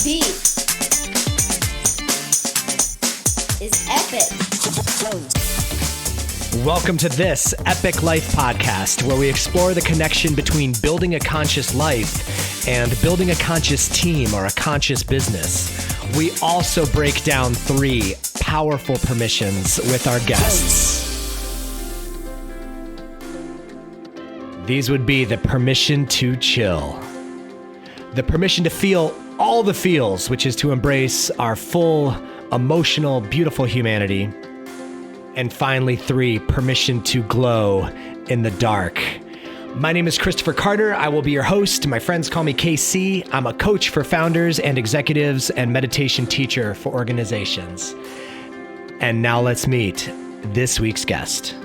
Beef is epic. Welcome to this Epic Life podcast, where we explore the connection between building a conscious life and building a conscious team or a conscious business. We also break down 3 powerful permissions with our guests. These would be the permission to chill, the permission to feel all the feels, which is to embrace our full, emotional, beautiful humanity. And finally, 3, permission to glow in the dark. My name is Christopher Carter. I will be your host. My friends call me KC. I'm a coach for founders and executives and meditation teacher for organizations. And now let's meet this week's guest.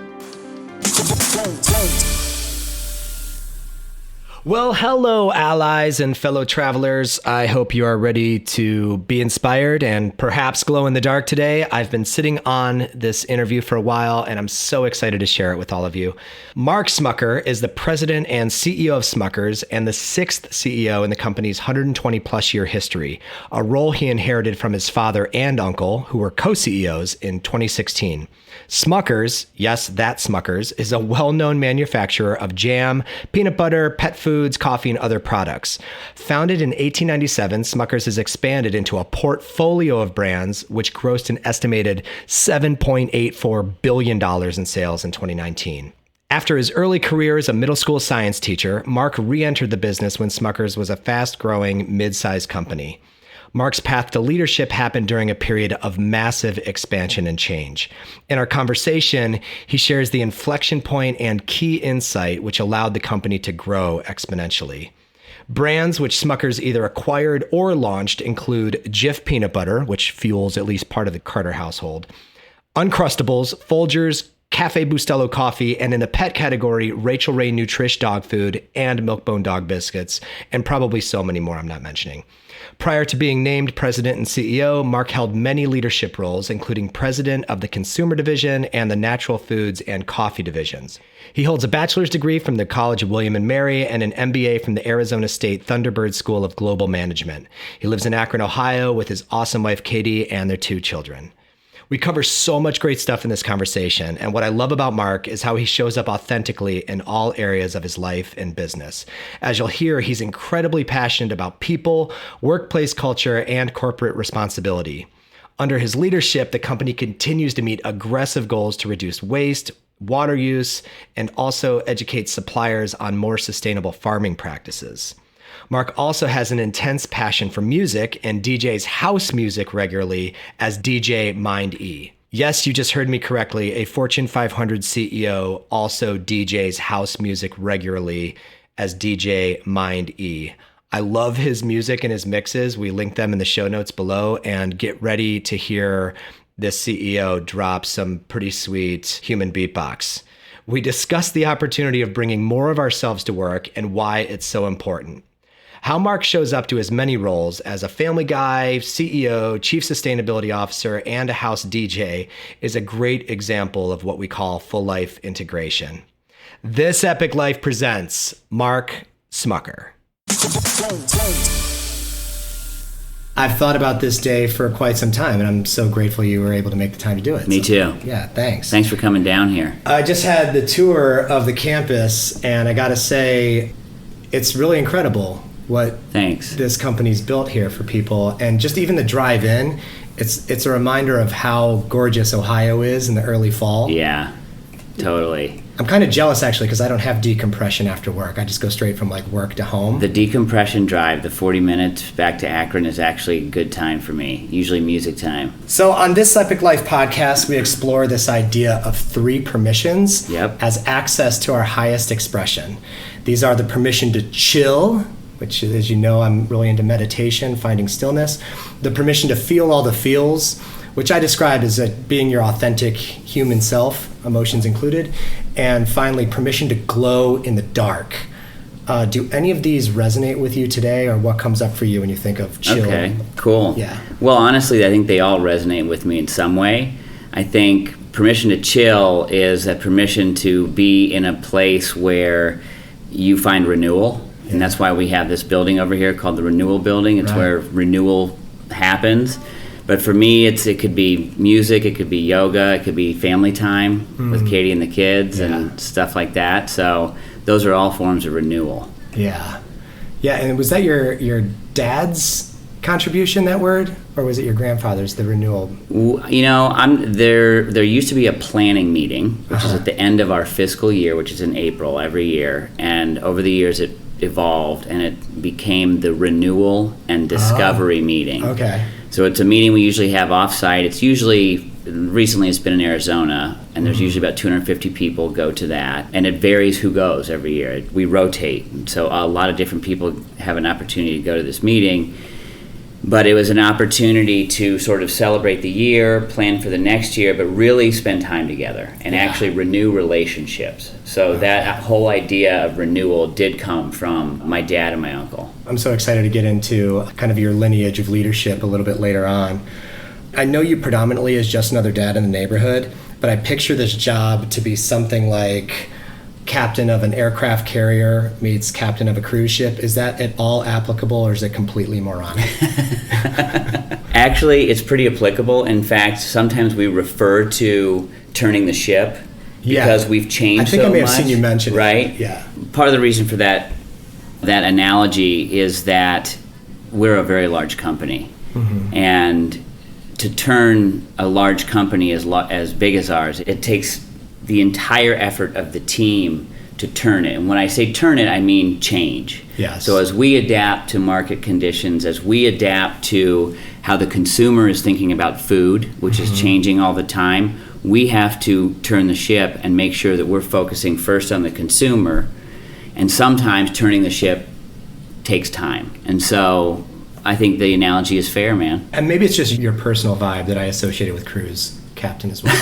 Well, hello, allies and fellow travelers. I hope you are ready to be inspired and perhaps glow in the dark today. I've been sitting on this interview for a while, and I'm so excited to share it with all of you. Mark Smucker is the president and CEO of Smuckers and the 6th CEO in the company's 120-plus year history, a role he inherited from his father and uncle, who were co-CEOs in 2016. Smuckers, yes, that Smuckers, is a well-known manufacturer of jam, peanut butter, pet foods, coffee, and other products. Founded in 1897, Smuckers has expanded into a portfolio of brands which grossed an estimated $7.84 billion in sales in 2019. After his early career as a middle school science teacher, Mark re-entered the business when Smuckers was a fast-growing mid-sized company. Mark's path to leadership happened during a period of massive expansion and change. In our conversation, he shares the inflection point and key insight which allowed the company to grow exponentially. Brands which Smuckers either acquired or launched include Jif peanut butter, which fuels at least part of the Carter household, Uncrustables, Folgers, Café Bustelo coffee, and in the pet category, Rachael Ray Nutrish dog food and Milk-Bone dog biscuits, and probably so many more I'm not mentioning. Prior to being named president and CEO, Mark held many leadership roles, including president of the consumer division and the natural foods and coffee divisions. He holds a bachelor's degree from the College of William & Mary and an MBA from the Arizona State Thunderbird School of Global Management. He lives in Akron, Ohio with his awesome wife, Katie, and their 2 children. We cover so much great stuff in this conversation, and what I love about Mark is how he shows up authentically in all areas of his life and business. As you'll hear, he's incredibly passionate about people, workplace culture, and corporate responsibility. Under his leadership, the company continues to meet aggressive goals to reduce waste, water use, and also educate suppliers on more sustainable farming practices. Mark also has an intense passion for music and DJs house music regularly as DJ Mind E. Yes, you just heard me correctly. A Fortune 500 CEO also DJs house music regularly as DJ Mind E. I love his music and his mixes. We link them in the show notes below, and get ready to hear this CEO drop some pretty sweet human beatbox. We discuss the opportunity of bringing more of ourselves to work and why it's so important. How Mark shows up to his many roles as a family guy, CEO, chief sustainability officer, and a house DJ is a great example of what we call full life integration. This Epic Life presents Mark Smucker. I've thought about this day for quite some time, and I'm so grateful you were able to make the time to do it. Me too. Yeah, thanks. Thanks for coming down here. I just had the tour of the campus, and I gotta say, it's really incredible what this company's built here for people. And just even the drive in, it's a reminder of how gorgeous Ohio is in the early fall. Yeah, totally. I'm kind of jealous actually because I don't have decompression after work. I just go straight from like work to home. The decompression drive, the 40 minutes back to Akron, is actually a good time for me, usually music time. So on this Epic Life podcast, we explore this idea of 3 permissions as access to our highest expression. These are the permission to chill, which, as you know, I'm really into meditation, finding stillness. The permission to feel all the feels, which I described as being your authentic human self, emotions included. And finally, permission to glow in the dark. Do any of these resonate with you today, or what comes up for you when you think of chill? Okay, cool. Yeah. Well, honestly, I think they all resonate with me in some way. I think permission to chill is that permission to be in a place where you find renewal And that's why we have this building over here called the Renewal Building. It's where renewal happens. But for me, it could be music, it could be yoga, it could be family time with Katie and the kids and stuff like that. So those are all forms of renewal. Yeah. Yeah, and was that your dad's contribution, that word, or was it your grandfather's, the renewal? You know, there used to be a planning meeting, which is at the end of our fiscal year, which is in April every year. And over the years, it evolved and it became the renewal and discovery meeting. Okay. So it's a meeting we usually have offsite. It's usually, recently it's been in Arizona, and there's usually about 250 people go to that. And it varies who goes every year. We rotate. So a lot of different people have an opportunity to go to this meeting. But it was an opportunity to sort of celebrate the year, plan for the next year, but really spend time together and actually renew relationships. So that whole idea of renewal did come from my dad and my uncle. I'm so excited to get into kind of your lineage of leadership a little bit later on. I know you predominantly as just another dad in the neighborhood, but I picture this job to be something like captain of an aircraft carrier meets captain of a cruise ship. Is that at all applicable, or is it completely moronic? Actually, it's pretty applicable. In fact, sometimes we refer to turning the ship because we've changed so much. I think I may have seen you mention it. Right? Yeah. Part of the reason for that analogy is that we're a very large company. And to turn a large company as big as ours, it takes the entire effort of the team to turn it. And when I say turn it, I mean change. Yes. So as we adapt to market conditions, as we adapt to how the consumer is thinking about food, which is changing all the time, we have to turn the ship and make sure that we're focusing first on the consumer. And sometimes turning the ship takes time. And so I think the analogy is fair, man. And maybe it's just your personal vibe that I associated with cruise captain as well.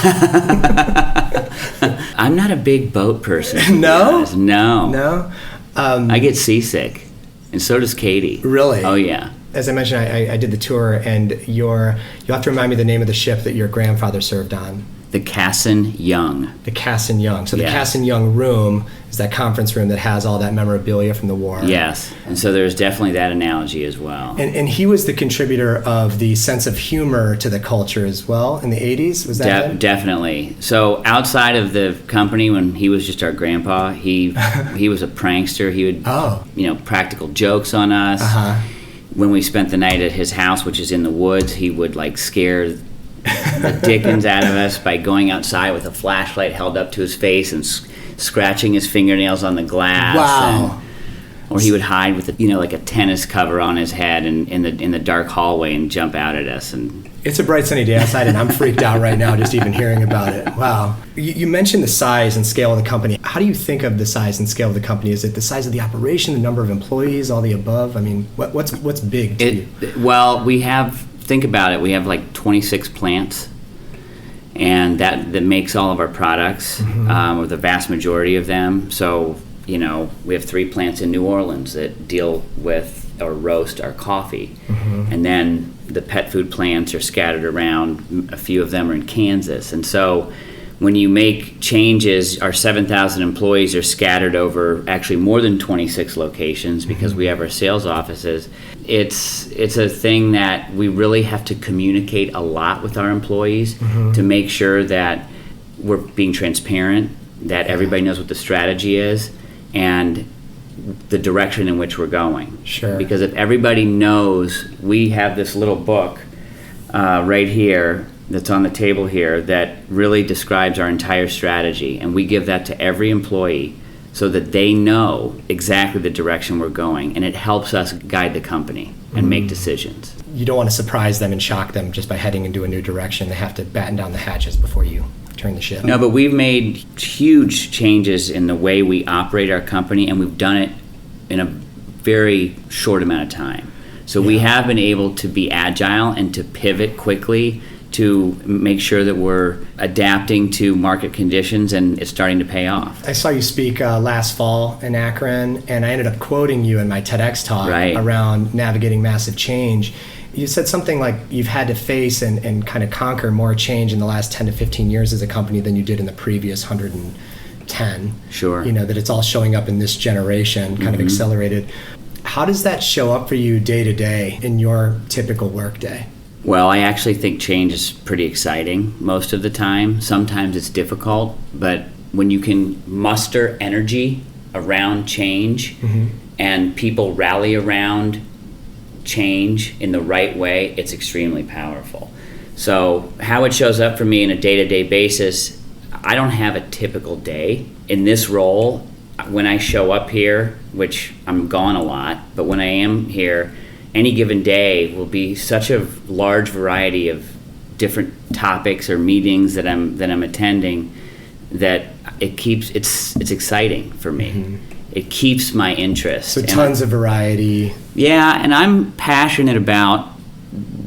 I'm not a big boat person. No? No. I get seasick, and so does Katie. Really? Oh, yeah. As I mentioned, I did the tour, and you'll have to remind me the name of the ship that your grandfather served on. The Cassin Young. The Cassin Young. So the Yes. Cassin Young room is that conference room that has all that memorabilia from the war. Yes, and so there's definitely that analogy as well. And he was the contributor of the sense of humor to the culture as well in the 80s? Was that him? Definitely. So outside of the company, when he was just our grandpa, he was a prankster. He would, practical jokes on us. When we spent the night at his house, which is in the woods, he would scare the dickens out of us by going outside with a flashlight held up to his face and scratching his fingernails on the glass. Wow. Or he would hide with a tennis cover on his head in the dark hallway and jump out at us. And it's a bright sunny day outside, and I'm freaked out right now just even hearing about it. Wow. You mentioned the size and scale of the company. How do you think of the size and scale of the company? Is it the size of the operation, the number of employees, all the above? I mean, what's big to you? Well, think about it. We have 26 plants, and that makes all of our products, or the vast majority of them. So, we have 3 plants in New Orleans that deal with or roast our coffee. And then the pet food plants are scattered around. A few of them are in Kansas. And so when you make changes, our 7,000 employees are scattered over actually more than 26 locations because we have our sales offices. It's a thing that we really have to communicate a lot with our employees to make sure that we're being transparent, that everybody knows what the strategy is, and the direction in which we're going. Sure. Because if everybody knows, we have this little book right here that's on the table here that really describes our entire strategy, and we give that to every employee so that they know exactly the direction we're going, and it helps us guide the company and make decisions. You don't want to surprise them and shock them just by heading into a new direction. They have to batten down the hatches before you turn the ship. No, but we've made huge changes in the way we operate our company, and we've done it in a very short amount of time. So we have been able to be agile and to pivot quickly to make sure that we're adapting to market conditions, and it's starting to pay off. I saw you speak last fall in Akron, and I ended up quoting you in my TEDx talk around navigating massive change. You said something like you've had to face and kind of conquer more change in the last 10 to 15 years as a company than you did in the previous 110 10. Sure. That it's all showing up in this generation, kind of accelerated. How does that show up for you day to day in your typical work day? Well, I actually think change is pretty exciting most of the time. Sometimes it's difficult, but when you can muster energy around change and people rally around change in the right way, it's extremely powerful. So how it shows up for me on a day-to-day basis, I don't have a typical day. In this role, when I show up here, which I'm gone a lot, but when I am here, any given day will be such a large variety of different topics or meetings that I'm attending that it's exciting for me. It keeps my interest. So tons of variety. Yeah, and I'm passionate about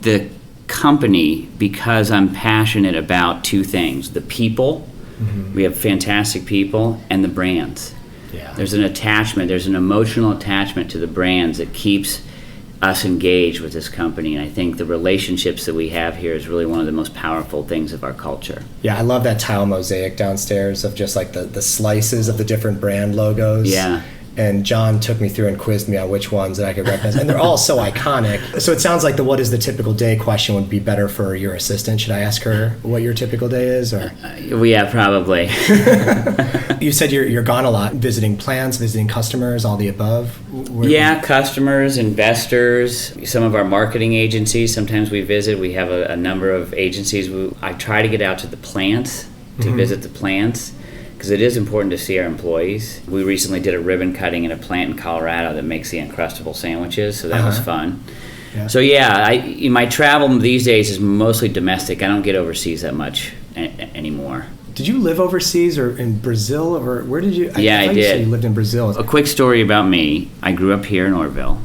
the company because I'm passionate about two things: the people. We have fantastic people, and the brands. Yeah. There's an attachment, there's an emotional attachment to the brands that keeps us engaged with this company, and I think the relationships that we have here is really one of the most powerful things of our culture. Yeah, I love that tile mosaic downstairs of just like the slices of the different brand logos. Yeah. And John took me through and quizzed me on which ones that I could recognize. And they're all so iconic. So it sounds like the what is the typical day question would be better for your assistant. Should I ask her what your typical day is? Or Yeah, probably. You said you're gone a lot, visiting plants, visiting customers, all the above? Yeah, customers, investors, some of our marketing agencies. Sometimes we visit. We have a number of agencies. I try to get out to the plants, to visit the plants, because it is important to see our employees. We recently did a ribbon cutting in a plant in Colorado that makes the Uncrustables sandwiches, so that was fun. Yeah. So yeah, my travel these days is mostly domestic. I don't get overseas that much anymore. Did you live overseas or in Brazil, or where did you? I did. You said you lived in Brazil. A quick story about me. I grew up here in Orville,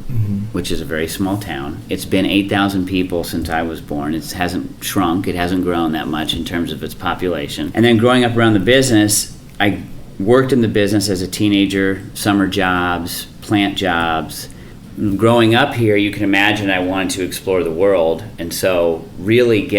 which is a very small town. It's been 8,000 people since I was born. It hasn't shrunk. It hasn't grown that much in terms of its population. And then growing up around the business, I worked in the business as a teenager, summer jobs, plant jobs. Growing up here, you can imagine I wanted to explore the world, and so really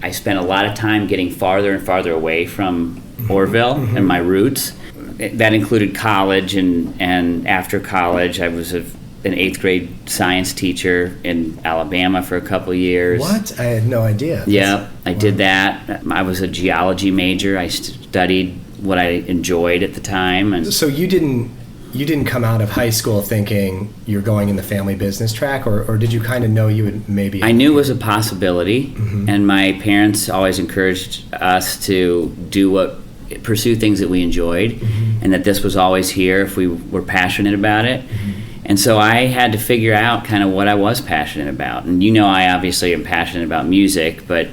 I spent a lot of time getting farther and farther away from Orville and my roots. That included college, and after college I was an 8th grade science teacher in Alabama for a couple of years. What? I had no idea. Yeah, I did that. I was a geology major. I studied what I enjoyed at the time. And so you didn't come out of high school thinking you're going in the family business track, or did you kind of know you would maybe? I knew it was a possibility, and my parents always encouraged us to pursue things that we enjoyed, and that this was always here if we were passionate about it. And so I had to figure out kind of what I was passionate about. And I obviously am passionate about music, but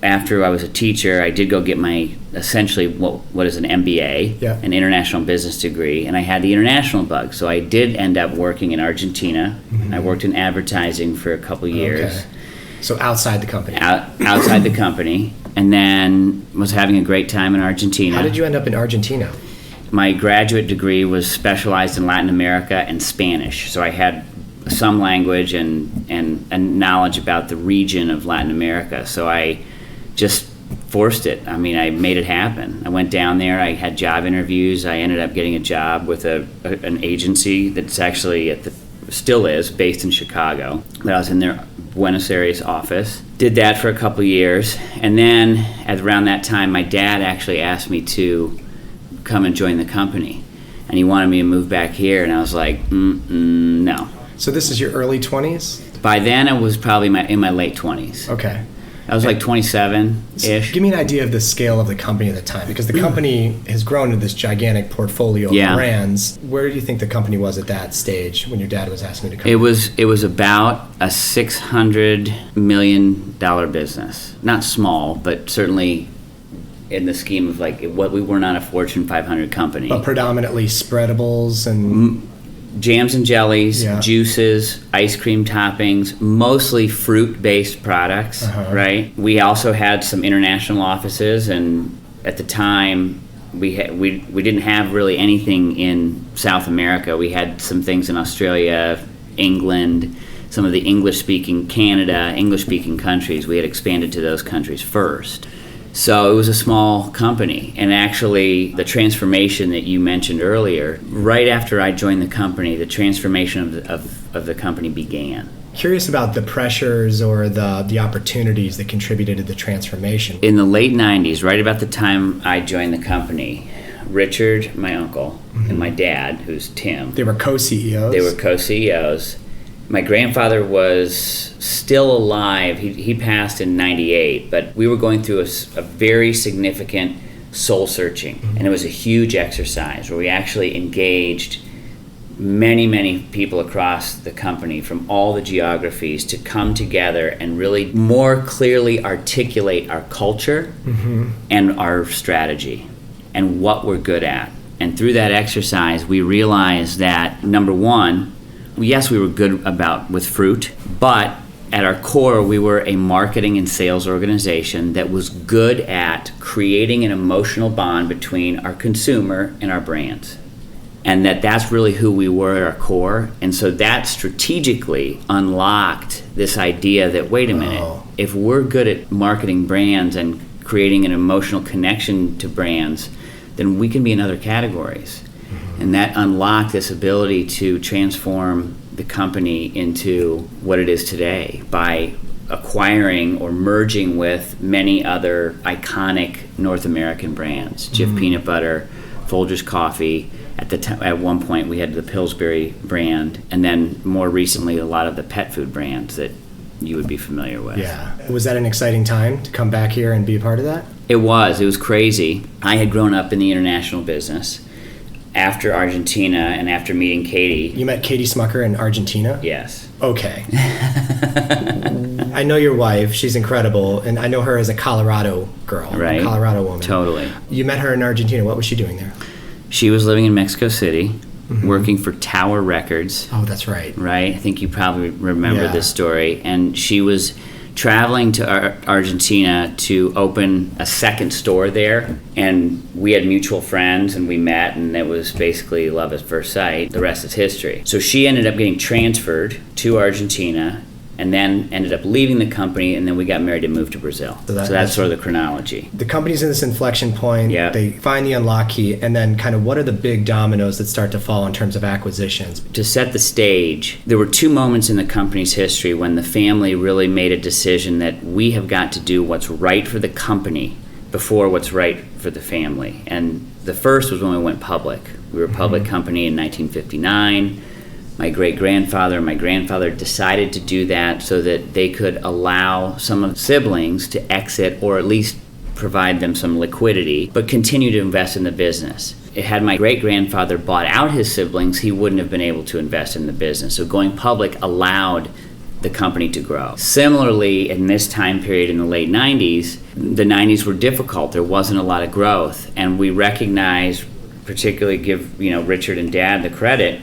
after I was a teacher, I did go get my essentially what is an MBA, an international business degree, and I had the international bug. So I did end up working in Argentina. I worked in advertising for a couple years. Okay. So outside the company. Outside the company, and then was having a great time in Argentina. How did you end up in Argentina? My graduate degree was specialized in Latin America and Spanish, so I had some language and knowledge about the region of Latin America. So I just forced it. I mean, I made it happen. I went down there. I had job interviews. I ended up getting a job with an agency that's actually still is based in Chicago. But I was in their Buenos Aires office. Did that for a couple of years, and then around that time, my dad actually asked me to come and join the company, and he wanted me to move back here, and I was like, no. So this is your early 20s? By then, I was probably in my late 20s. Okay. I was like 27-ish. Give me an idea of the scale of the company at the time, because the company has grown to this gigantic portfolio of brands. Where do you think the company was at that stage when your dad was asking you to come? It was about a $600 million business. Not small, but certainly in the scheme of what we were not a Fortune 500 company. But predominantly spreadables and jams and jellies, juices, ice cream toppings, mostly fruit-based products, right? We also had some international offices, and at the time, we didn't have really anything in South America. We had some things in Australia, England, some of the English-speaking Canada, English-speaking countries. We had expanded to those countries first. So it was a small company. And actually, the transformation that you mentioned earlier, right after I joined the company, the transformation of the company began. Curious about the pressures or the opportunities that contributed to the transformation. In the late 90s, right about the time I joined the company, Richard, my uncle, and my dad, who's Tim. They were co-CEOs? They were co-CEOs. My grandfather was still alive. He passed in 98, but we were going through a very significant soul searching. And it was a huge exercise where we actually engaged many people across the company from all the geographies to come together and really more clearly articulate our culture and our strategy and what we're good at. And through that exercise, we realized that, number one, yes, we were good with fruit, but at our core, we were a marketing and sales organization that was good at creating an emotional bond between our consumer and our brands. And that's really who we were at our core. And so that strategically unlocked this idea that, wait a minute, if we're good at marketing brands and creating an emotional connection to brands, then we can be in other categories. And that unlocked this ability to transform the company into what it is today by acquiring or merging with many other iconic North American brands. Jif Peanut Butter, Folgers Coffee. At one point, we had the Pillsbury brand, and then more recently, a lot of the pet food brands that you would be familiar with. Yeah. Was that an exciting time to come back here and be a part of that? It was crazy. I had grown up in the international business. After Argentina and after meeting Katie. You met Katie Smucker in Argentina? Yes. Okay. I know your wife. She's incredible. And I know her as a Colorado girl. Right. A Colorado woman. Totally. You met her in Argentina. What was she doing there? She was living in Mexico City, working for Tower Records. Oh, that's right. Right? I think you probably remember this story. And she was traveling to Argentina to open a second store there, and we had mutual friends and we met, and it was basically love at first sight. The rest is history. So she ended up getting transferred to Argentina and then ended up leaving the company, and then we got married and moved to Brazil. So that's sort of the chronology. The company's in this inflection point. Yeah. They find the unlock key, and then kind of what are the big dominoes that start to fall in terms of acquisitions? To set the stage, there were two moments in the company's history when the family really made a decision that we have got to do what's right for the company before what's right for the family. And the first was when we went public. We were a public company in 1959. My great-grandfather and my grandfather decided to do that so that they could allow some of the siblings to exit or at least provide them some liquidity, but continue to invest in the business. Had my great-grandfather bought out his siblings, he wouldn't have been able to invest in the business. So going public allowed the company to grow. Similarly, in this time period in the late 90s, the 90s were difficult. There wasn't a lot of growth. And we recognized, particularly give Richard and Dad the credit,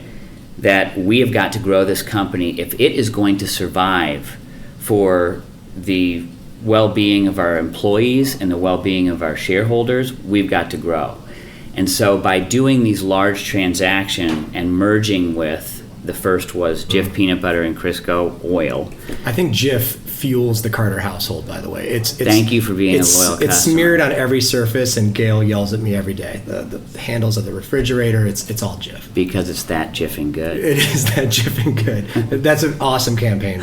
that we have got to grow this company if it is going to survive for the well-being of our employees and the well-being of our shareholders. We've got to grow. And so by doing these large transactions and merging with, the first was Jif Peanut Butter and Crisco Oil. I think Jif fuels the Carter household, by the way. Thank you for being a loyal customer. It's smeared on every surface, and Gail yells at me every day. The handles of the refrigerator, it's all Jif. Because it's that Jiffing good. It is that Jiffing good. That's an awesome campaign.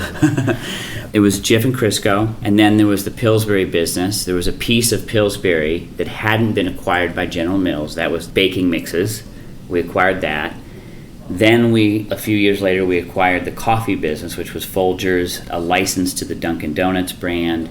It was Jif and Crisco, and then there was the Pillsbury business. There was a piece of Pillsbury that hadn't been acquired by General Mills. That was baking mixes. We acquired that. Then a few years later, we acquired the coffee business, which was Folgers, a license to the Dunkin' Donuts brand.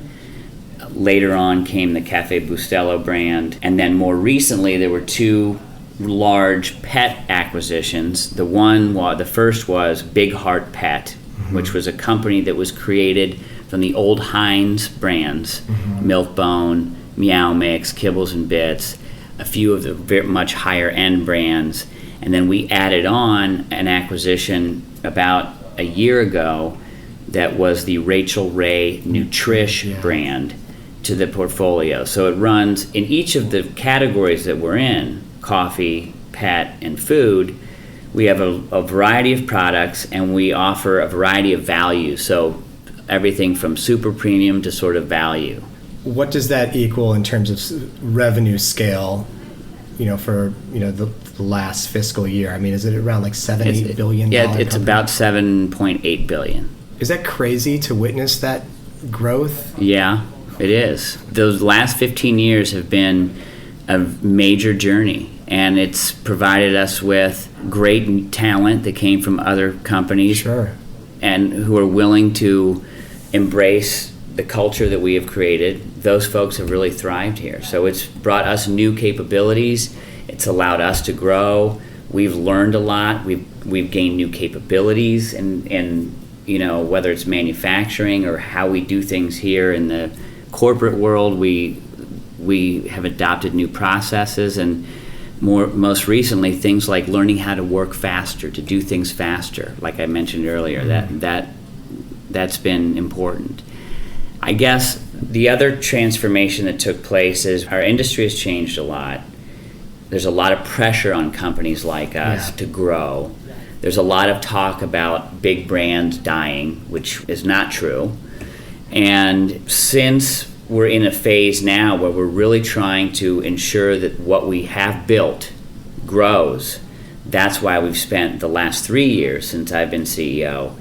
Later on came the Café Bustelo brand. And then more recently, there were two large pet acquisitions. The first was Big Heart Pet, which was a company that was created from the old Heinz brands, Milk-Bone, Meow Mix, Kibbles and Bits, a few of the very much higher end brands. And then we added on an acquisition about a year ago that was the Rachael Ray Nutrish brand to the portfolio. So it runs in each of the categories that we're in, coffee, pet, and food. We have a variety of products, and we offer a variety of values. So everything from super premium to sort of value. what does that equal in terms of revenue scale, for, the last fiscal year? I mean, is it around like $8 billion? Yeah, it's about $7.8 billion. Is that crazy to witness that growth? Yeah, it is. Those last 15 years have been a major journey, and it's provided us with great talent that came from other companies. Sure. And who are willing to embrace the culture that we have created. Those folks have really thrived here. So it's brought us new capabilities. It's allowed us to grow. We've learned a lot. We've gained new capabilities, and whether it's manufacturing or how we do things here in the corporate world, we have adopted new processes, and most recently things like learning how to work faster, to do things faster, like I mentioned earlier. That's been important. I guess the other transformation that took place is our industry has changed a lot. There's a lot of pressure on companies like us to grow. There's a lot of talk about big brands dying, which is not true. And since we're in a phase now where we're really trying to ensure that what we have built grows, that's why we've spent the last 3 years since I've been CEO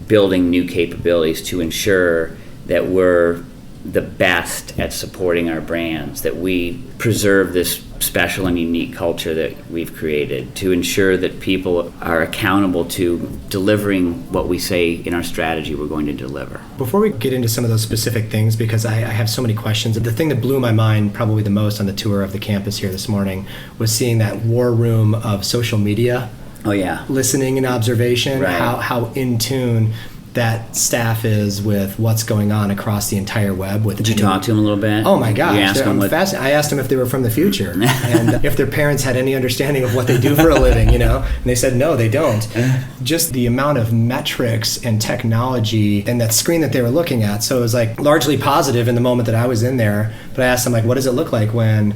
building new capabilities to ensure that we're the best at supporting our brands, that we preserve this special and unique culture that we've created, to ensure that people are accountable to delivering what we say in our strategy we're going to deliver. Before we get into some of those specific things, because I have so many questions, the thing that blew my mind probably the most on the tour of the campus here this morning was seeing that war room of social media. Oh yeah. Listening and observation, right. how in tune that staff is with what's going on across the entire web. Did you talk to them a little bit? Oh my gosh. You asked them I asked them if they were from the future and if their parents had any understanding of what they do for a living, and they said no, they don't. Just the amount of metrics and technology and that screen that they were looking at. So it was like largely positive in the moment that I was in there, but I asked them like, what does it look like when,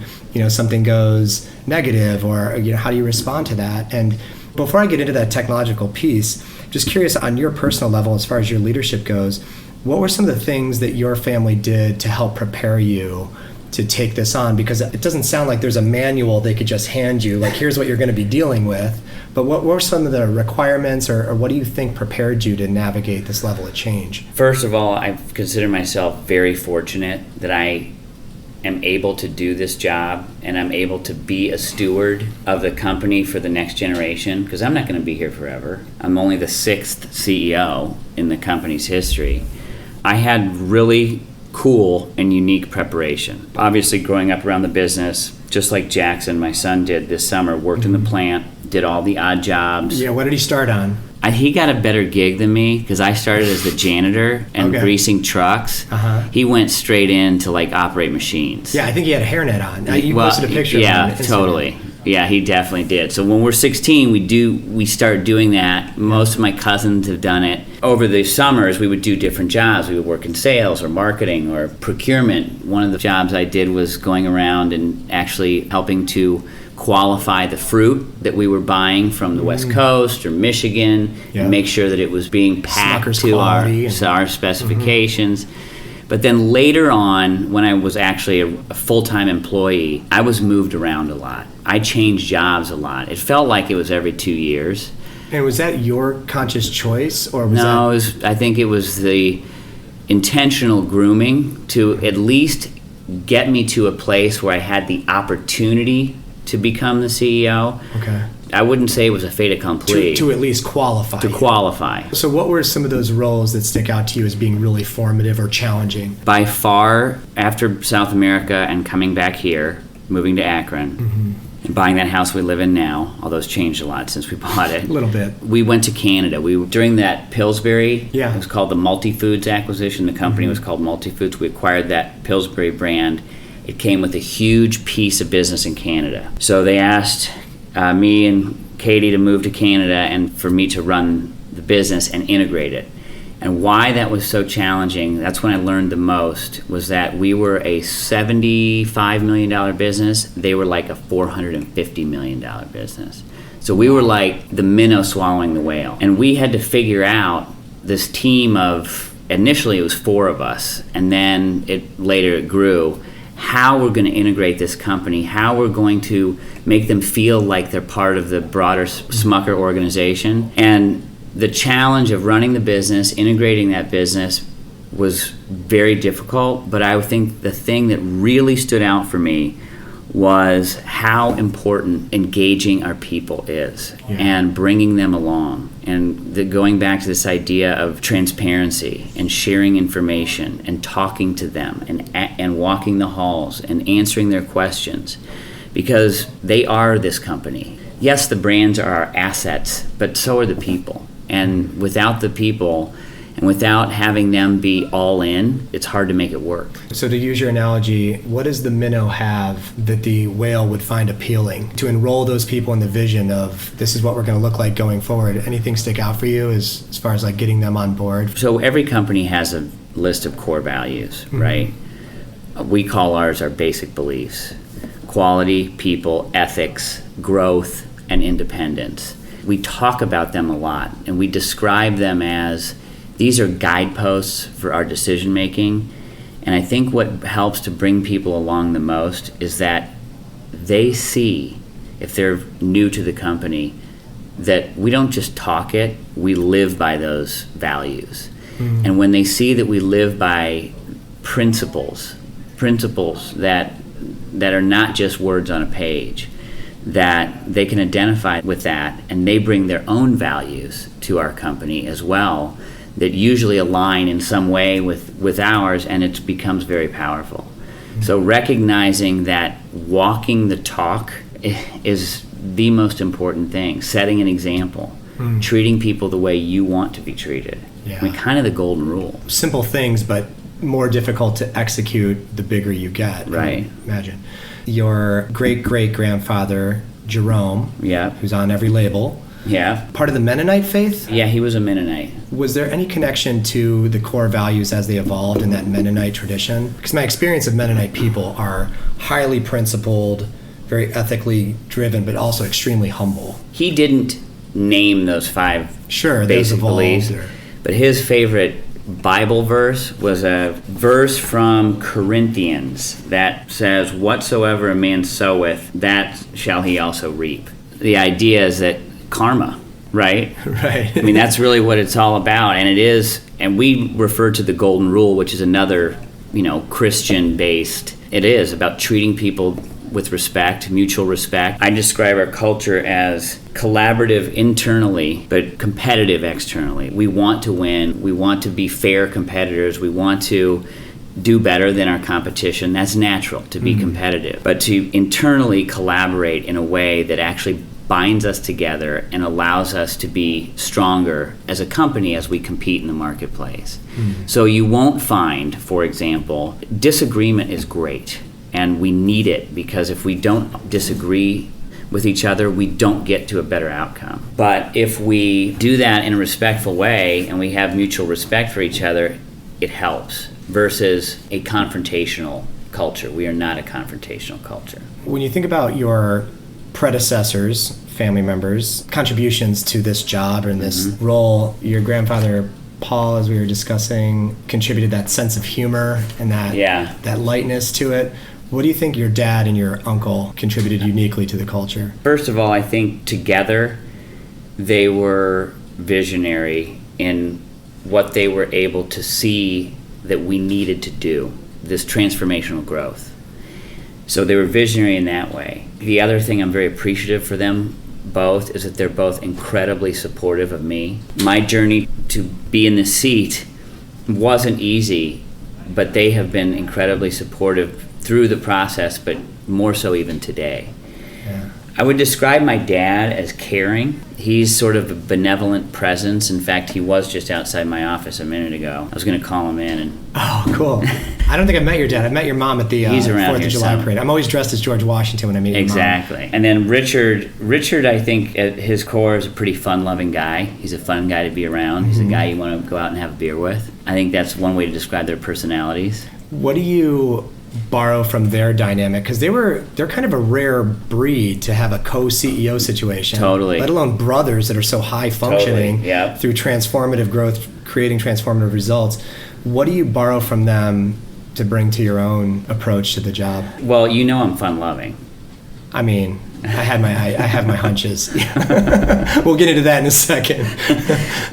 something goes negative, or, how do you respond to that? And before I get into that technological piece, just curious on your personal level, as far as your leadership goes, what were some of the things that your family did to help prepare you to take this on? Because it doesn't sound like there's a manual they could just hand you, like here's what you're going to be dealing with. But what were some of the requirements, or what do you think prepared you to navigate this level of change? First of all, I consider myself very fortunate that I am able to do this job, and I'm able to be a steward of the company for the next generation, because I'm not going to be here forever. I'm only the 6th CEO in the company's history. I had really cool and unique preparation. Obviously, growing up around the business, just like Jackson, my son, did this summer, worked in the plant, did all the odd jobs. Yeah, what did he start on? He got a better gig than me, because I started as the janitor and greasing trucks. He went straight in to operate machines. Yeah, I think he had a hairnet on. You posted a picture yeah, of him. Totally. Yeah, he definitely did. So when we're 16, we start doing that. Most of my cousins have done it. Over the summers, we would do different jobs. We would work in sales or marketing or procurement. One of the jobs I did was going around and actually helping to qualify the fruit that we were buying from the West Coast or Michigan, and make sure that it was being packed Smucker's to our specifications. But then later on, when I was actually a full-time employee, I was moved around a lot. I changed jobs a lot. It felt like it was every 2 years. And was that your conscious choice, or was No, I think it was the intentional grooming to at least get me to a place where I had the opportunity to become the CEO. Okay. I wouldn't say it was a fait accompli. To at least qualify. To qualify. So what were some of those roles that stick out to you as being really formative or challenging? By far, after South America and coming back here, moving to Akron, and buying that house we live in now, although it's changed a lot since we bought it. A little bit. We went to Canada. During that Pillsbury, it was called the Multifoods acquisition. The company was called Multifoods. We acquired that Pillsbury brand. It came with a huge piece of business in Canada. So they asked me and Katie to move to Canada and for me to run the business and integrate it. And why that was so challenging, that's when I learned the most, was that we were a $75 million business. They were like a $450 million business. So we were like the minnow swallowing the whale. And we had to figure out this team of initially it was 4 of us, and then later it grew. How we're going to integrate this company, how we're going to make them feel like they're part of the broader Smucker organization. And the challenge of running the business, integrating that business, was very difficult. But I think the thing that really stood out for me was how important engaging our people is, and bringing them along, and going back to this idea of transparency and sharing information and talking to them and walking the halls and answering their questions, because they are this company. Yes, the brands are our assets, but so are the people. And without the people, and without having them be all in, it's hard to make it work. So to use your analogy, what does the minnow have that the whale would find appealing to enroll those people in the vision of this is what we're going to look like going forward? Anything stick out for you as far as like getting them on board? So every company has a list of core values, right? We call ours our basic beliefs: quality, people, ethics, growth, and independence. We talk about them a lot, and we describe them as these are guideposts for our decision making. And I think what helps to bring people along the most is that they see, if they're new to the company, that we don't just talk it, we live by those values. And when they see that we live by principles that are not just words on a page, that they can identify with that, and they bring their own values to our company as well, that usually align in some way with ours, and it becomes very powerful. So recognizing that walking the talk is the most important thing, setting an example, treating people the way you want to be treated. I mean, kind of the golden rule. Simple things, but more difficult to execute the bigger you get. Right. Imagine. Your great-great-grandfather, Jerome, who's on every label, part of the Mennonite faith? Yeah, he was a Mennonite. Was there any connection to the core values as they evolved in that Mennonite tradition? Because my experience of Mennonite people are highly principled, very ethically driven, but also extremely humble. He didn't name those 5 basic beliefs, but his favorite Bible verse was a verse from Corinthians that says, "Whatsoever a man soweth, that shall he also reap." The idea is that karma, right? Right. I mean, that's really what it's all about, and it is. And we refer to the golden rule, which is another, Christian-based. It is about treating people with respect, mutual respect. I describe our culture as collaborative internally, but competitive externally. We want to win. We want to be fair competitors. We want to do better than our competition. That's natural, to be competitive. But to internally collaborate in a way that actually binds us together and allows us to be stronger as a company as we compete in the marketplace. So you won't find, for example, disagreement is great, and we need it, because if we don't disagree with each other, we don't get to a better outcome. But if we do that in a respectful way and we have mutual respect for each other, it helps, versus a confrontational culture. We are not a confrontational culture. When you think about your predecessors, family members, contributions to this job or in this role, your grandfather Paul, as we were discussing, contributed that sense of humor and that lightness to it. What do you think your dad and your uncle contributed uniquely to the culture? First of all, I think together they were visionary in what they were able to see that we needed to do, this transformational growth. So they were visionary in that way. The other thing I'm very appreciative for them both is that they're both incredibly supportive of me. My journey to be in the seat wasn't easy, but they have been incredibly supportive through the process, but more so even today. Yeah. I would describe my dad as caring. He's sort of a benevolent presence. In fact, he was just outside my office a minute ago. I was going to call him in. Oh, cool. I don't think I met your dad. I met your mom at the 4th of July parade. I'm always dressed as George Washington when I meet your mom. Exactly. And then Richard, I think, at his core is a pretty fun-loving guy. He's a fun guy to be around. He's a guy you want to go out and have a beer with. I think that's one way to describe their personalities. What do you borrow from their dynamic? Because they're kind of a rare breed to have a co-CEO situation. Totally. Let alone brothers that are so high functioning through transformative growth, creating transformative results. What do you borrow from them to bring to your own approach to the job? Well, I'm fun-loving. I mean, I have my hunches. We'll get into that in a second.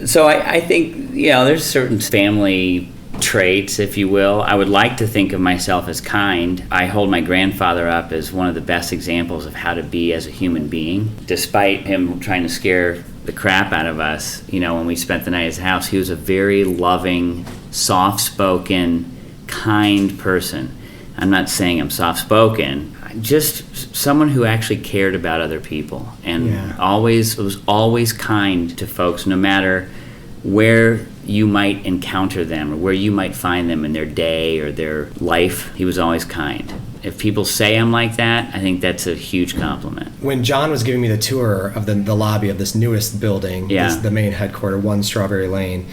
So I think, there's certain family traits, if you will. I would like to think of myself as kind. I hold my grandfather up as one of the best examples of how to be as a human being. Despite him trying to scare the crap out of us, when we spent the night at his house, he was a very loving, soft-spoken, kind person. I'm not saying I'm soft-spoken. Just someone who actually cared about other people and was always kind to folks, no matter where you might encounter them or where you might find them in their day or their life. He was always kind. If people say I'm like that, I think that's a huge compliment. When John was giving me the tour of the lobby of this newest building, the main headquarters, 1 Strawberry Lane,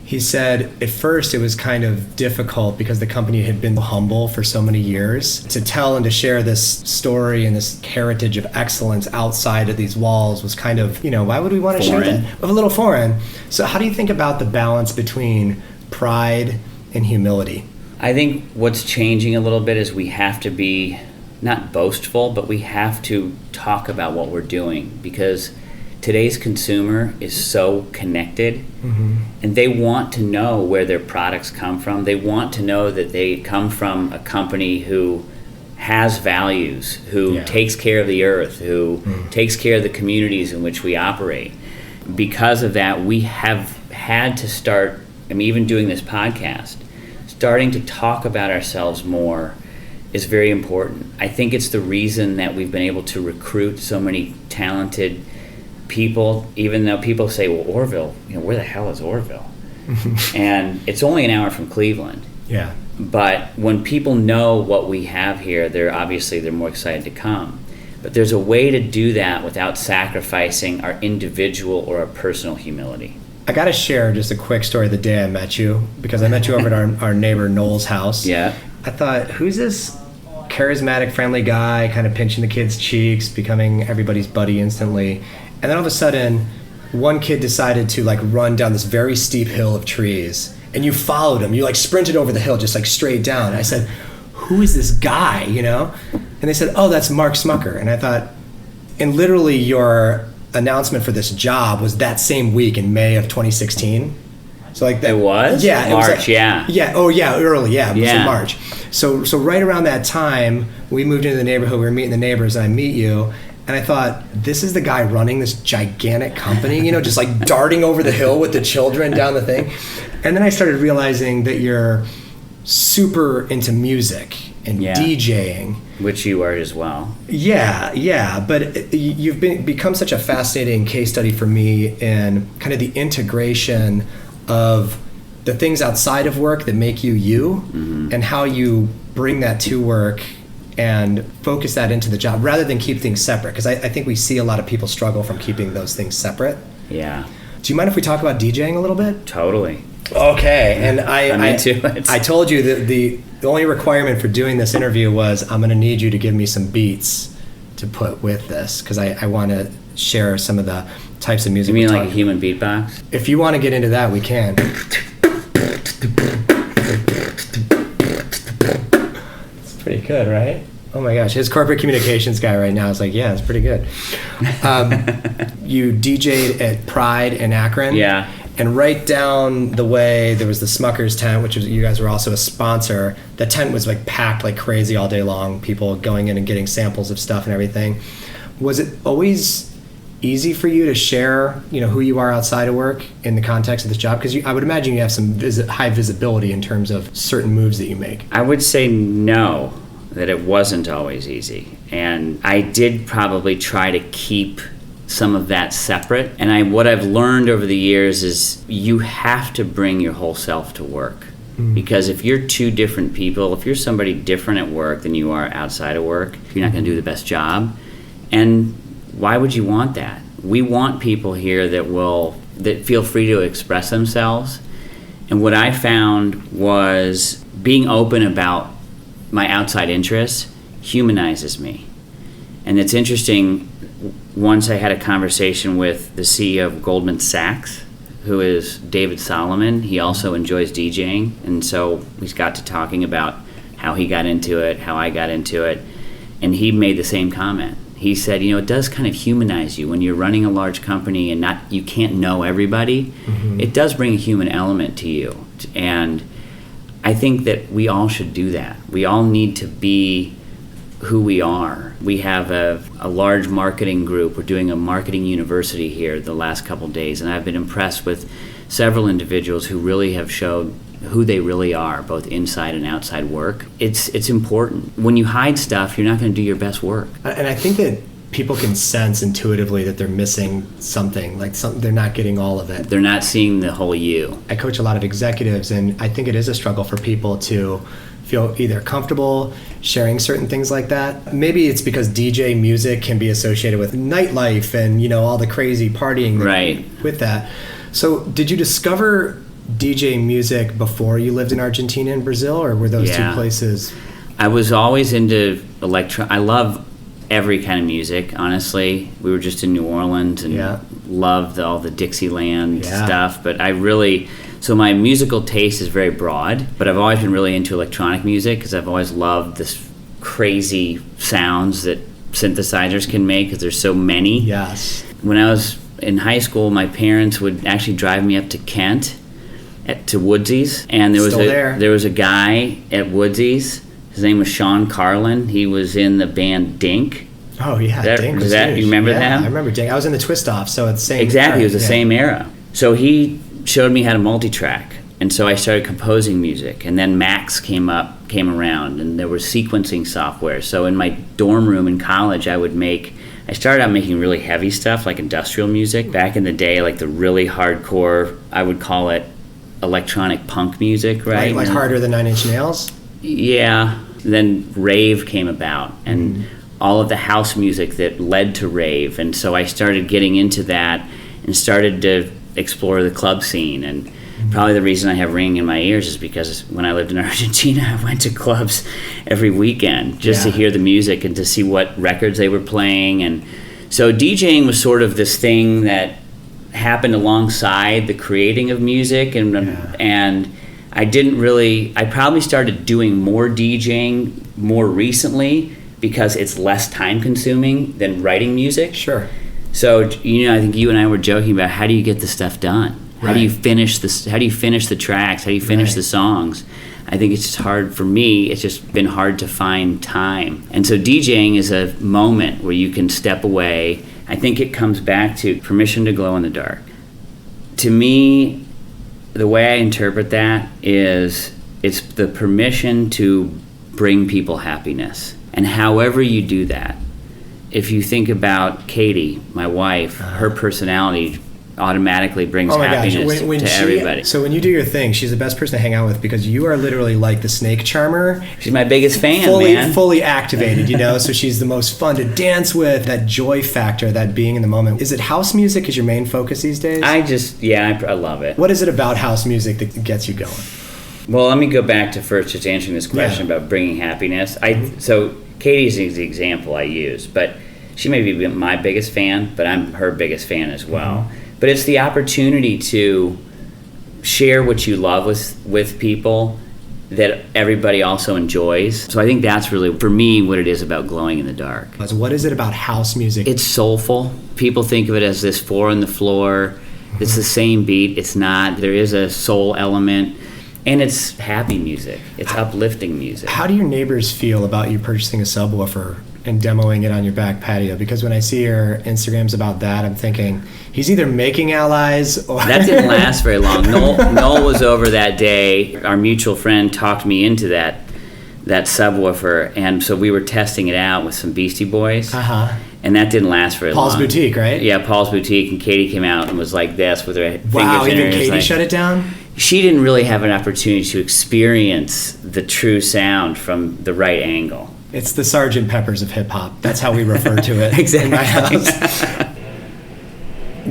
he said at first it was kind of difficult because the company had been humble for so many years. To tell and to share this story and this heritage of excellence outside of these walls was kind of, why would we want to share that? A little foreign. So how do you think about the balance between pride and humility? I think what's changing a little bit is we have to be not boastful, but we have to talk about what we're doing, because today's consumer is so connected, and they want to know where their products come from. They want to know that they come from a company who has values, who takes care of the earth, who takes care of the communities in which we operate. Because of that, we have had to start, even doing this podcast, starting to talk about ourselves more is very important. I think it's the reason that we've been able to recruit so many talented people, even though people say, well, Orville, where the hell is Orville? And it's only an hour from Cleveland. Yeah. But when people know what we have here, they're more excited to come. But there's a way to do that without sacrificing our individual or our personal humility. I got to share just a quick story the day I met you, because I met you over at our neighbor Noel's house. Yeah. I thought, who's this charismatic, friendly guy kind of pinching the kids' cheeks, becoming everybody's buddy instantly? And then all of a sudden, one kid decided to run down this very steep hill of trees, and you followed him. You sprinted over the hill, just straight down. And I said, who is this guy, And they said, oh, that's Mark Smucker. And I thought, and literally your announcement for this job was that same week in May of 2016. So that, it was? Yeah. March, it was Yeah. Oh, yeah. Early. Yeah. It was in March. So right around that time, we moved into the neighborhood. We were meeting the neighbors, and I meet you. And I thought, this is the guy running this gigantic company, just darting over the hill with the children down the thing. And then I started realizing that you're super into music and DJing. Which you are as well. Yeah. But you've become such a fascinating case study for me in kind of the integration of the things outside of work that make you, and how you bring that to work and focus that into the job rather than keep things separate. Because I think we see a lot of people struggle from keeping those things separate. Yeah. Do you mind if we talk about DJing a little bit? Totally. Okay. And I'm into it. I told you that the only requirement for doing this interview was I'm going to need you to give me some beats to put with this, because I want to share some of the types of music. You mean like a human beatbox? If you want to get into that, we can. It's pretty good, right? Oh my gosh, his corporate communications guy right now is like, yeah, it's pretty good. You DJ'd at Pride in Akron. Yeah. And right down the way, there was the Smucker's tent, which was, you guys were also a sponsor. The tent was packed like crazy all day long, people going in and getting samples of stuff and everything. Was it always easy for you to share, who you are outside of work in the context of this job? Because I would imagine you have some high visibility in terms of certain moves that you make. I would say no, that it wasn't always easy. And I did probably try to keep some of that separate. And what I've learned over the years is you have to bring your whole self to work. Because if you're two different people, if you're somebody different at work than you are outside of work, you're not going to do the best job. And why would you want that? We want people here that feel free to express themselves. And what I found was being open about my outside interest humanizes me. And it's interesting, once I had a conversation with the CEO of Goldman Sachs, who is David Solomon. He also enjoys DJing, and so we got to talking about how he got into it, how I got into it, and he made the same comment. He said, it does kind of humanize you when you're running a large company and you can't know everybody. Mm-hmm. It does bring a human element to you, and I think that we all should do that. We all need to be who we are. We have a large marketing group. We're doing a marketing university here the last couple of days, and I've been impressed with several individuals who really have showed who they really are, both inside and outside work. It's important. When you hide stuff, you're not going to do your best work. And I think that people can sense intuitively that they're missing something, they're not getting all of it. They're not seeing the whole you. I coach a lot of executives, and I think it is a struggle for people to feel either comfortable sharing certain things like that. Maybe it's because DJ music can be associated with nightlife and, all the crazy partying right. with that. So did you discover DJ music before you lived in Argentina and Brazil, or were those two places? I was always into I love every kind of music, honestly. We were just in New Orleans and loved all the Dixieland stuff, but so my musical taste is very broad, but I've always been really into electronic music because I've always loved this crazy sounds that synthesizers can make because there's so many. Yes. When I was in high school, my parents would actually drive me up to Kent to Woodsy's, and there was a guy at Woodsy's. His name was Sean Carlin. He was in the band Dink. Oh yeah, Dink was huge. You remember that? I remember Dink. I was in the Twist Off, so it's the same. Exactly, it was the same era. So he showed me how to multi-track, and so I started composing music, and then Max came around, and there was sequencing software. So in my dorm room in college, I started out making really heavy stuff like industrial music. Back in the day, like the really hardcore, I would call it electronic punk music, right? Like harder than 9 Inch Nails? Yeah. Then rave came about, and all of the house music that led to rave, and so I started getting into that and started to explore the club scene. And probably the reason I have ringing in my ears is because when I lived in Argentina, I went to clubs every weekend just to hear the music and to see what records they were playing. And so DJing was sort of this thing that happened alongside the creating of music, and I probably started doing more DJing more recently because it's less time consuming than writing music. Sure. So, I think you and I were joking about how do you get the stuff done? Right. How do you finish the tracks? How do you finish the songs? I think it's just hard for me. It's just been hard to find time. And so DJing is a moment where you can step away. I think it comes back to permission to glow in the dark. To me, the way I interpret that is it's the permission to bring people happiness. And however you do that, if you think about Katie, my wife, her personality automatically brings happiness to everybody. So when you do your thing, she's the best person to hang out with because you are literally like the snake charmer. She's my biggest fan, man. Fully activated, so she's the most fun to dance with, that joy factor, that being in the moment. Is it house music is your main focus these days? I love it. What is it about house music that gets you going? Well, let me go back to first just answering this question about bringing happiness. So Katie's the example I use, but she may be my biggest fan, but I'm her biggest fan as well. But it's the opportunity to share what you love with people that everybody also enjoys. So I think that's really, for me, what it is about glowing in the dark. What is it about house music? It's soulful. People think of it as this 4 on the floor. It's the same beat. It's not. There is a soul element. And it's happy music. It's uplifting music. How do your neighbors feel about you purchasing a subwoofer and demoing it on your back patio? Because when I see your Instagrams about that, I'm thinking he's either making allies or... That didn't last very long. Noel was over that day. Our mutual friend talked me into that subwoofer, and so we were testing it out with some Beastie Boys. And that didn't last very long. Paul's Boutique, right? Yeah, Paul's Boutique, and Katie came out and was like this with her fingers in her ears. Wow, even Katie shut it down? She didn't really have an opportunity to experience the true sound from the right angle. It's the Sgt. Peppers of hip-hop. That's how we refer to it. Exactly. In my house.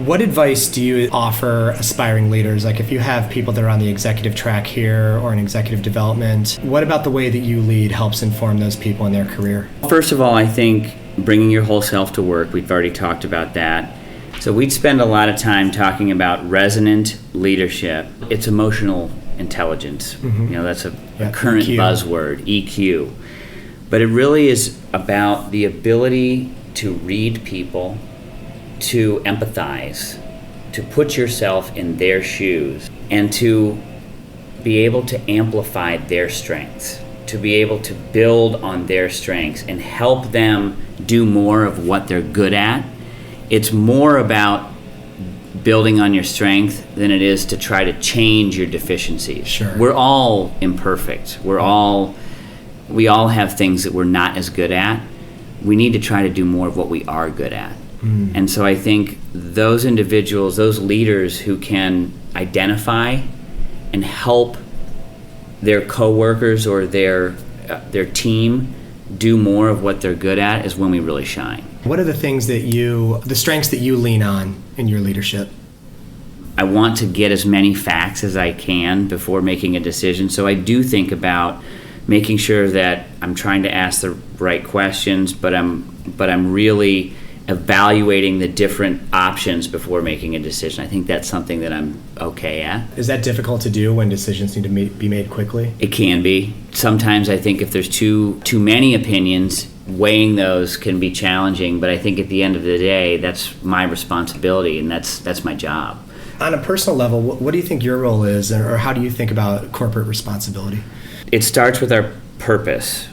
What advice do you offer aspiring leaders? Like if you have people that are on the executive track here or in executive development, what about the way that you lead helps inform those people in their career? First of all, I think bringing your whole self to work, we've already talked about that. So we'd spend a lot of time talking about resonant leadership. It's emotional intelligence. That's a current EQ. buzzword, EQ. But it really is about the ability to read people, to empathize, to put yourself in their shoes, and to be able to amplify their strengths, to be able to build on their strengths and help them do more of what they're good at. It's more about building on your strength than it is to try to change your deficiencies. Sure. We're all imperfect. We all have things that we're not as good at. We need to try to do more of what we are good at. And so I think those individuals, those leaders who can identify and help their coworkers or their team do more of what they're good at is when we really shine. What are the strengths that you lean on in your leadership? I want to get as many facts as I can before making a decision. So I do think about making sure that I'm trying to ask the right questions, but I'm really evaluating the different options before making a decision. I think that's something that I'm okay at. Is that difficult to do when decisions need to be made quickly? It can be. Sometimes I think if there's too many opinions, weighing those can be challenging, but I think at the end of the day, that's my responsibility and that's my job. On a personal level, what do you think your role is, or how do you think about corporate responsibility? It starts with our purpose.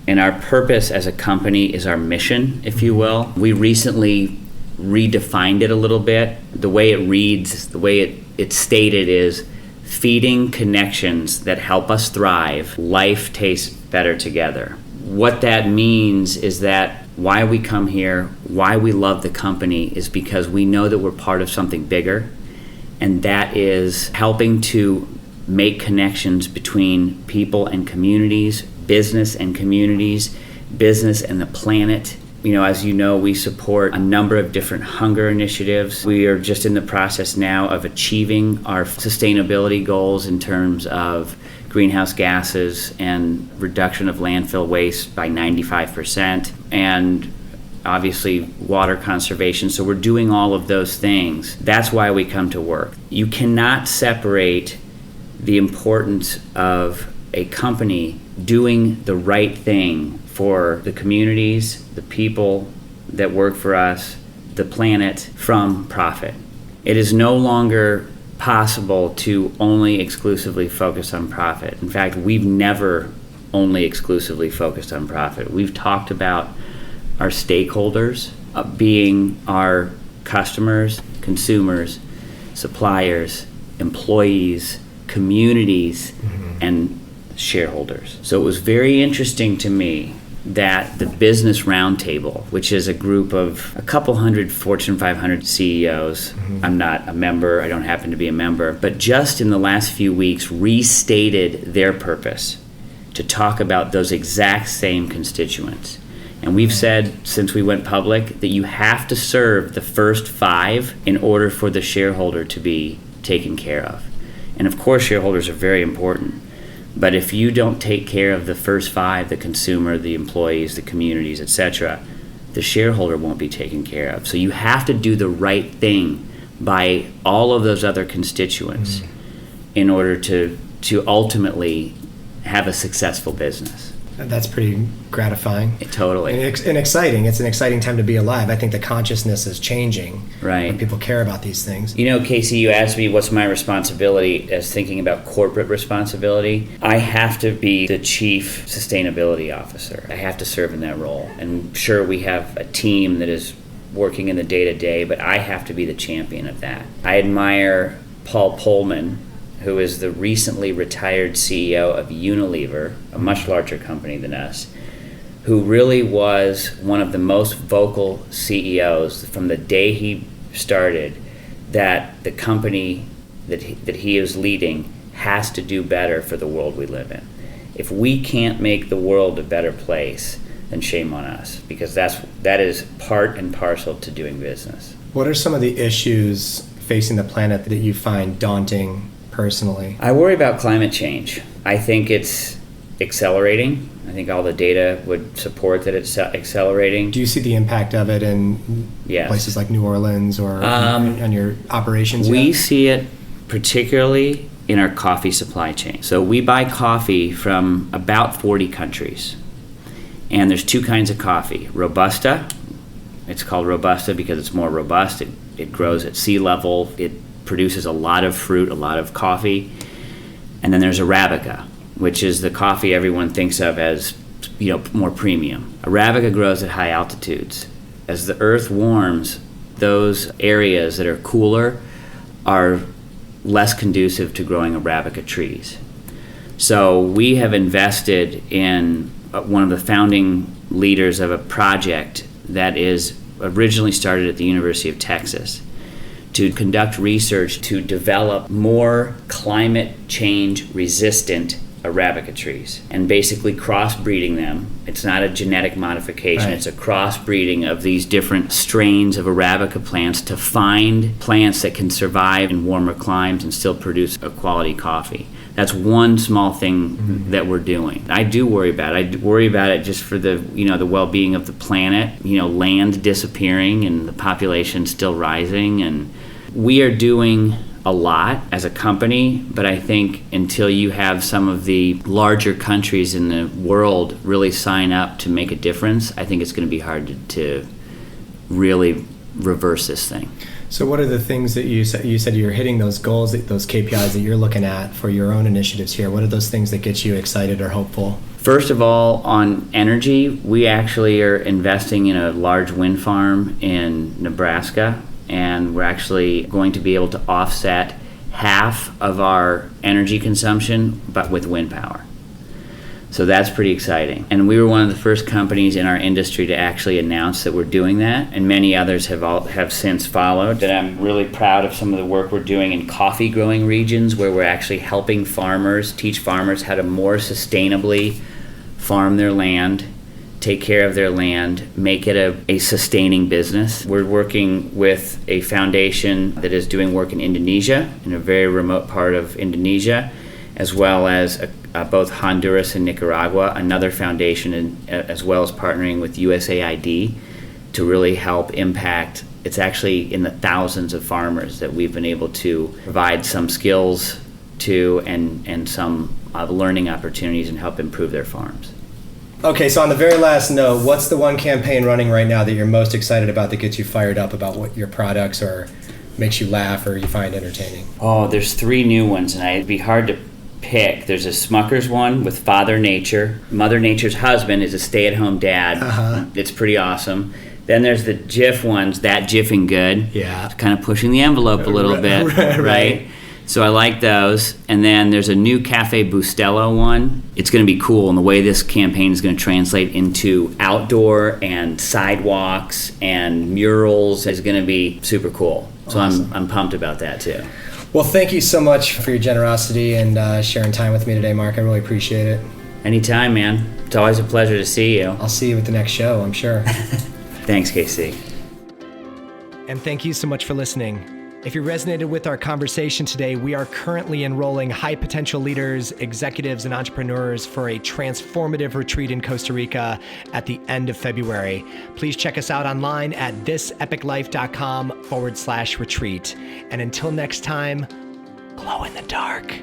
And our purpose as a company is our mission, if you will. We recently redefined it a little bit. The way it reads, the way it's stated is feeding connections that help us thrive. Life tastes better together. What that means is that why we come here, why we love the company is because we know that we're part of something bigger, and that is helping to make connections between people and communities, business and communities, business and the planet. As you know, we support a number of different hunger initiatives. We are just in the process now of achieving our sustainability goals in terms of greenhouse gases and reduction of landfill waste by 95%, and obviously water conservation. So we're doing all of those things. That's why we come to work. You cannot separate the importance of a company doing the right thing for the communities, the people that work for us, the planet, from profit. It is no longer possible to only exclusively focus on profit. In fact, we've never only exclusively focused on profit. We've talked about our stakeholders being our customers, consumers, suppliers, employees, communities, and shareholders. So it was very interesting to me that the Business Roundtable, which is a group of a couple hundred Fortune 500 CEOs, I'm not a member, I don't happen to be a member, but just in the last few weeks restated their purpose to talk about those exact same constituents. And we've said since we went public that you have to serve the first 5 in order for the shareholder to be taken care of. And of course, shareholders are very important. But if you don't take care of the first 5, the consumer, the employees, the communities, etc., the shareholder won't be taken care of. So you have to do the right thing by all of those other constituents in order to ultimately have a successful business. That's pretty gratifying. Totally. And exciting. It's an exciting time to be alive. I think the consciousness is changing. Right. When people care about these things. Casey, you asked me what's my responsibility as thinking about corporate responsibility. I have to be the chief sustainability officer. I have to serve in that role. And sure, we have a team that is working in the day-to-day, but I have to be the champion of that. I admire Paul Pullman, who is the recently retired CEO of Unilever, a much larger company than us, who really was one of the most vocal CEOs from the day he started that the company that he is leading has to do better for the world we live in. If we can't make the world a better place, then shame on us, because that is part and parcel to doing business. What are some of the issues facing the planet that you find daunting personally? I worry about climate change. I think it's accelerating. I think all the data would support that it's accelerating. Do you see the impact of it in places like New Orleans or on your operations? We see it particularly in our coffee supply chain. So we buy coffee from about 40 countries. And there's two kinds of coffee. Robusta. It's called Robusta because it's more robust. It grows at sea level. It produces a lot of fruit, a lot of coffee. And then there's Arabica, which is the coffee everyone thinks of as, more premium. Arabica grows at high altitudes. As the earth warms, those areas that are cooler are less conducive to growing Arabica trees. So we have invested in one of the founding leaders of a project that is originally started at the University of Texas to conduct research to develop more climate change resistant Arabica trees and basically crossbreeding them. It's not a genetic modification, It's a crossbreeding of these different strains of Arabica plants to find plants that can survive in warmer climes and still produce a quality coffee. That's one small thing that we're doing. I do worry about it. I worry about it just for the the well-being of the planet. Land disappearing and the population still rising, and we are doing a lot as a company. But I think until you have some of the larger countries in the world really sign up to make a difference, I think it's going to be hard to really reverse this thing. So what are the things that you said you're hitting those goals, those KPIs that you're looking at for your own initiatives here? What are those things that get you excited or hopeful? First of all, on energy, we actually are investing in a large wind farm in Nebraska, and we're actually going to be able to offset half of our energy consumption, but with wind power. So that's pretty exciting. And we were one of the first companies in our industry to actually announce that we're doing that, and many others have since followed. That I'm really proud of some of the work we're doing in coffee growing regions, where we're actually helping farmers, teach farmers how to more sustainably farm their land, take care of their land, make it a sustaining business. We're working with a foundation that is doing work in Indonesia, in a very remote part of Indonesia, as well as both Honduras and Nicaragua, another foundation, as well as partnering with USAID to really help impact. It's actually in the thousands of farmers that we've been able to provide some skills to and some learning opportunities and help improve their farms. Okay, so on the very last note, what's the one campaign running right now that you're most excited about that gets you fired up about what your products or makes you laugh or you find entertaining? Oh, there's 3 new ones, and it'd be hard to pick. There's a Smucker's one with Father Nature. Mother Nature's husband is a stay-at-home dad. It's pretty awesome. Then there's the Jif ones, That Jiffing Good. Yeah. It's kind of pushing the envelope a little bit, right? So I like those. And then there's a new Café Bustelo one. It's going to be cool, and the way this campaign is going to translate into outdoor and sidewalks and murals is going to be super cool. So awesome. I'm pumped about that too. Well, thank you so much for your generosity and sharing time with me today, Mark. I really appreciate it. Anytime, man. It's always a pleasure to see you. I'll see you at the next show, I'm sure. Thanks, Casey. And thank you so much for listening. If you resonated with our conversation today, we are currently enrolling high potential leaders, executives, and entrepreneurs for a transformative retreat in Costa Rica at the end of February. Please check us out online at thisepiclife.com/retreat. And until next time, glow in the dark.